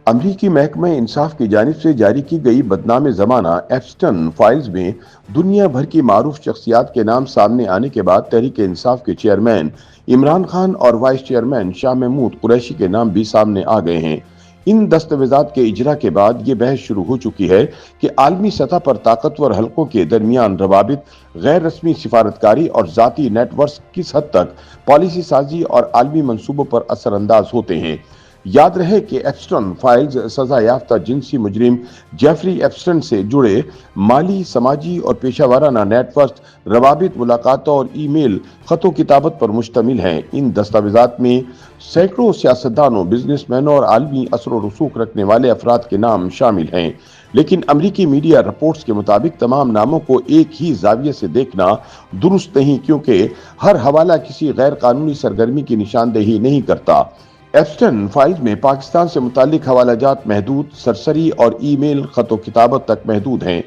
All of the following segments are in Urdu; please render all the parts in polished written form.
امریکی محکمہ انصاف کی جانب سے جاری کی گئی بدنام زمانہ ایپسٹن فائلز میں دنیا بھر کی معروف شخصیات کے نام سامنے آنے کے بعد تحریک انصاف کے چیئرمین عمران خان اور وائس چیئرمین شاہ محمود قریشی کے نام بھی سامنے آ گئے ہیں۔ ان دستاویزات کے اجرا کے بعد یہ بحث شروع ہو چکی ہے کہ عالمی سطح پر طاقتور حلقوں کے درمیان روابط، غیر رسمی سفارتکاری اور ذاتی نیٹ ورکس کس حد تک پالیسی سازی اور عالمی منصوبوں پر اثر انداز ہوتے ہیں۔ یاد رہے کہ ایپسٹن فائلز سزا یافتہ جنسی مجرم جیفری ایپسٹن سے جڑے مالی، سماجی اور پیشہ ورانہ نیٹ ورک روابط، ملاقاتوں اور ای میل، خط و کتابت پر مشتمل ہیں۔ ان دستاویزات میں سینکڑوں سیاستدانوں، بزنس مینوں اور عالمی اثر و رسوخ رکھنے والے افراد کے نام شامل ہیں، لیکن امریکی میڈیا رپورٹس کے مطابق تمام ناموں کو ایک ہی زاویے سے دیکھنا درست نہیں، کیونکہ ہر حوالہ کسی غیر قانونی سرگرمی کی نشاندہی نہیں کرتا۔ ایپسٹن فائلز میں پاکستان سے متعلق حوالہ جات محدود، سرسری اور ای میل، خط و کتابت تک محدود ہیں۔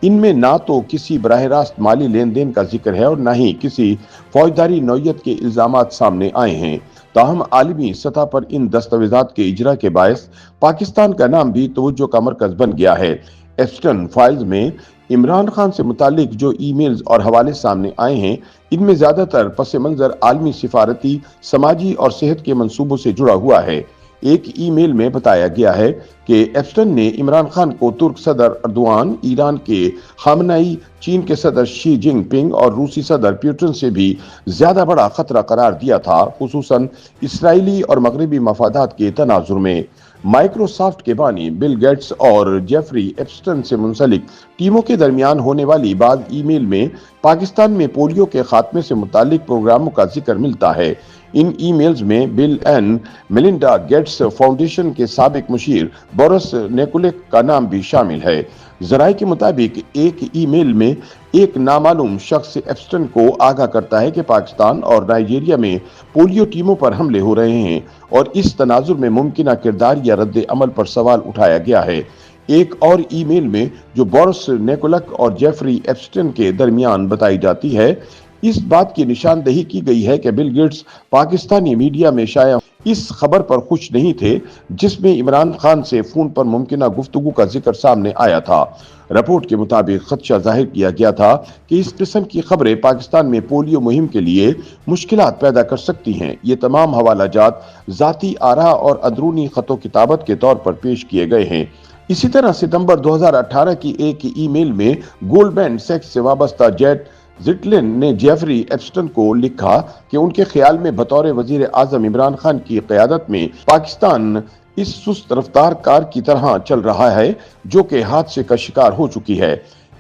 ان میں نہ تو کسی براہ راست مالی لین دین کا ذکر ہے اور نہ ہی کسی فوجداری نوعیت کے الزامات سامنے آئے ہیں۔ تاہم عالمی سطح پر ان دستاویزات کے اجرا کے باعث پاکستان کا نام بھی توجہ کا مرکز بن گیا ہے۔ ایپسٹن فائلز میں عمران خان سے متعلق جو ای میلز اور حوالے سامنے آئے ہیں، ان میں زیادہ تر پس منظر عالمی سفارتی، سماجی اور صحت کے منصوبوں سے جڑا ہوا ہے۔ ایک ای میل میں بتایا گیا ہے کہ ایپسٹن نے عمران خان کو ترک صدر اردوان، ایران کے خامنئی، چین کے صدر شی جن پنگ اور روسی صدر پیوٹن سے بھی زیادہ بڑا خطرہ قرار دیا تھا، خصوصاً اسرائیلی اور مغربی مفادات کے تناظر میں۔ مائیکروسافٹ کے بانی بل گیٹس اور جیفری ایپسٹن سے منسلک ٹیموں کے درمیان ہونے والی بعض ای میل میں پاکستان میں پولیو کے خاتمے سے متعلق پروگراموں کا ذکر ملتا ہے۔ ان ای میلز میں بل اینڈ میلنڈا گیٹس فاؤنڈیشن کے سابق مشیر بورس نیکولیک کا نام بھی شامل ہے۔ ذرائع کے مطابق ایک ای میل میں ایک نامعلوم شخص ایپسٹن کو آگاہ کرتا ہے کہ پاکستان اور نائجیریا میں پولیو ٹیموں پر حملے ہو رہے ہیں، اور اس تناظر میں ممکنہ کردار یا رد عمل پر سوال اٹھایا گیا ہے۔ ایک اور ای میل میں جو بورس نیکولک اور جیفری ایپسٹن کے درمیان بتائی جاتی ہے، اس بات کی نشاندہی کی گئی ہے کہ بل گیٹس پاکستانی میڈیا میں شائع اس خبر پر خوش نہیں تھے جس میں عمران خان سے فون پر ممکنہ گفتگو کا ذکر سامنے آیا تھا۔ رپورٹ کے مطابق خدشہ ظاہر کیا گیا تھا کہ اس قسم کی خبریں پاکستان میں پولیو مہم کے لیے مشکلات پیدا کر سکتی ہیں۔ یہ تمام حوالہ جات ذاتی آراء اور اندرونی خط و کتابت کے طور پر پیش کیے گئے ہیں۔ اسی طرح ستمبر 2018 کی ایک ای میل میں گولڈمین سیکس سے وابستہ جیٹ زٹلن نے جیفری ایپسٹن کو لکھا کہ ان کے خیال میں بطور وزیر اعظم عمران خان کی قیادت میں پاکستان اس سست رفتار کار کی طرح چل رہا ہے جو کہ حادثے کا شکار ہو چکی ہے۔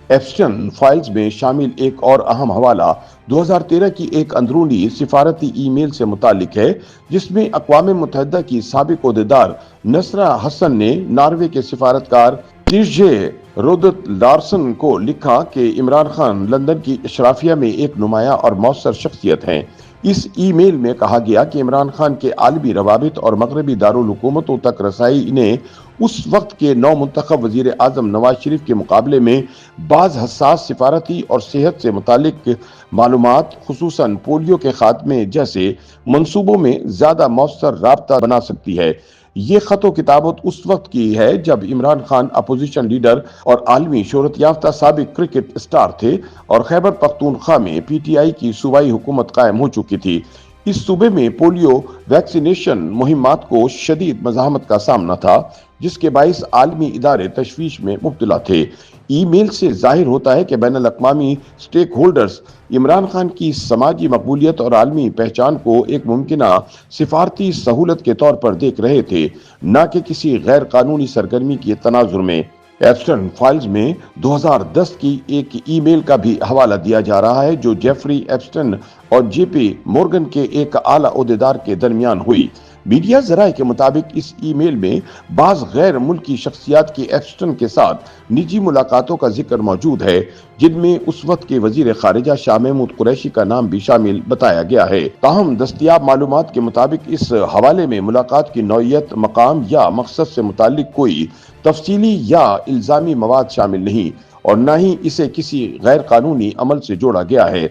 ایپسٹن فائلز میں شامل ایک اور اہم حوالہ 2013 کی ایک اندرونی سفارتی ای میل سے متعلق ہے، جس میں اقوام متحدہ کی سابق عہدیدار نصرہ حسن نے ناروے کے سفارتکار تیرجے رودت لارسن کو لکھا کہ عمران خان لندن کی اشرافیہ میں ایک نمایاں اور مؤثر شخصیت ہیں۔ اس ای میل میں کہا گیا کہ عمران خان کے عالمی روابط اور مغربی دارالحکومتوں تک رسائی انہیں اس وقت کے نو منتخب وزیر اعظم نواز شریف کے مقابلے میں بعض حساس سفارتی اور صحت سے متعلق معلومات، خصوصاً پولیو کے خاتمے جیسے منصوبوں میں زیادہ مؤثر رابطہ بنا سکتی ہے۔ یہ خط و کتابت اس وقت کی ہے جب عمران خان اپوزیشن لیڈر اور عالمی شہرت یافتہ سابق کرکٹ اسٹار تھے اور خیبر پختونخوا میں پی ٹی آئی کی صوبائی حکومت قائم ہو چکی تھی۔ اس صوبے میں پولیو ویکسینیشن مہمات کو شدید مزاحمت کا سامنا تھا، جس کے باعث عالمی ادارے تشویش میں مبتلا تھے۔ ای میل سے ظاہر ہوتا ہے کہ بین الاقوامی سٹیک ہولڈرز عمران خان کی سماجی مقبولیت اور عالمی پہچان کو ایک ممکنہ سفارتی سہولت کے طور پر دیکھ رہے تھے، نہ کہ کسی غیر قانونی سرگرمی کے تناظر میں۔ ایپسٹن فائلز میں 2010 کی ایک ای میل کا بھی حوالہ دیا جا رہا ہے جو جیفری ایپسٹن اور جے پی مورگن کے ایک اعلیٰ عہدیدار کے درمیان ہوئی۔ میڈیا ذرائع کے مطابق اس ای میل میں بعض غیر ملکی شخصیات کی ایپسٹن کے ساتھ نجی ملاقاتوں کا ذکر موجود ہے، جن میں اس وقت کے وزیر خارجہ شاہ محمود قریشی کا نام بھی شامل بتایا گیا ہے۔ تاہم دستیاب معلومات کے مطابق اس حوالے میں ملاقات کی نوعیت، مقام یا مقصد سے متعلق کوئی تفصیلی یا الزامی مواد شامل نہیں، اور نہ ہی اسے کسی غیر قانونی عمل سے جوڑا گیا ہے۔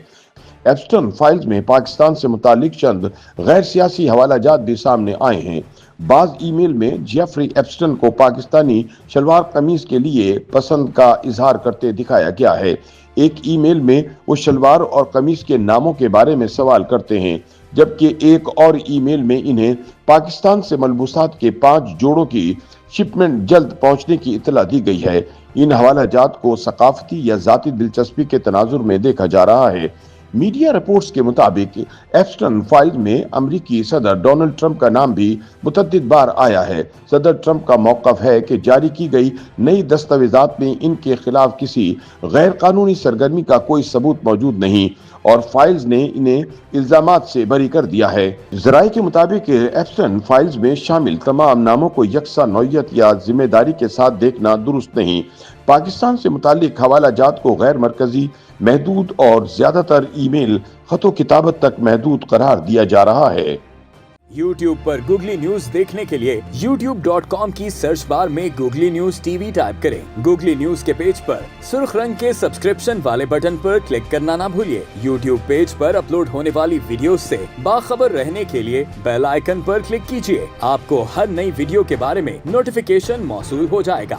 ایپسٹن فائلز میں پاکستان سے متعلق چند غیر سیاسی حوالہ جات بھی سامنے آئے ہیں۔ بعض ای میل میں جیفری ایپسٹن کو پاکستانی شلوار قمیص کے لیے پسند کا اظہار کرتے دکھایا گیا ہے۔ ایک ای میل میں وہ شلوار اور قمیص کے ناموں کے بارے میں سوال کرتے ہیں، جبکہ ایک اور ای میل میں انہیں پاکستان سے ملبوسات کے 5 جوڑوں کی شپمنٹ جلد پہنچنے کی اطلاع دی گئی ہے۔ ان حوالہ جات کو ثقافتی یا ذاتی دلچسپی کے تناظر میں دیکھا جا رہا ہے۔ میڈیا رپورٹس کے مطابق ایپسٹن فائل میں امریکی صدر ڈونلڈ ٹرمپ کا نام بھی متعدد بار آیا ہے۔ صدر ٹرمپ کا موقف ہے کہ جاری کی گئی نئی دستاویزات میں ان کے خلاف کسی غیر قانونی سرگرمی کا کوئی ثبوت موجود نہیں اور فائلز نے انہیں الزامات سے بری کر دیا ہے۔ ذرائع کے مطابق ایپسٹن فائلز میں شامل تمام ناموں کو یکساں نوعیت یا ذمہ داری کے ساتھ دیکھنا درست نہیں۔ پاکستان سے متعلق حوالہ جات کو غیر مرکزی، محدود اور زیادہ تر ای میل خط و کتابت تک محدود قرار دیا جا رہا ہے۔ YouTube پر گوگلی نیوز دیکھنے کے لیے youtube.com کی سرچ بار میں googly news T V type کریں۔ گوگلی نیوز کے پیج پر سرخ رنگ کے سبسکرپشن والے بٹن پر کلک کرنا نہ بھولیے۔ YouTube پیج پر اپلوڈ ہونے والی ویڈیوز سے باخبر رہنے کے لیے بیل آئیکن پر کلک کیجیے۔ آپ کو ہر نئی ویڈیو کے بارے میں نوٹیفیکیشن موصول ہو جائے گا۔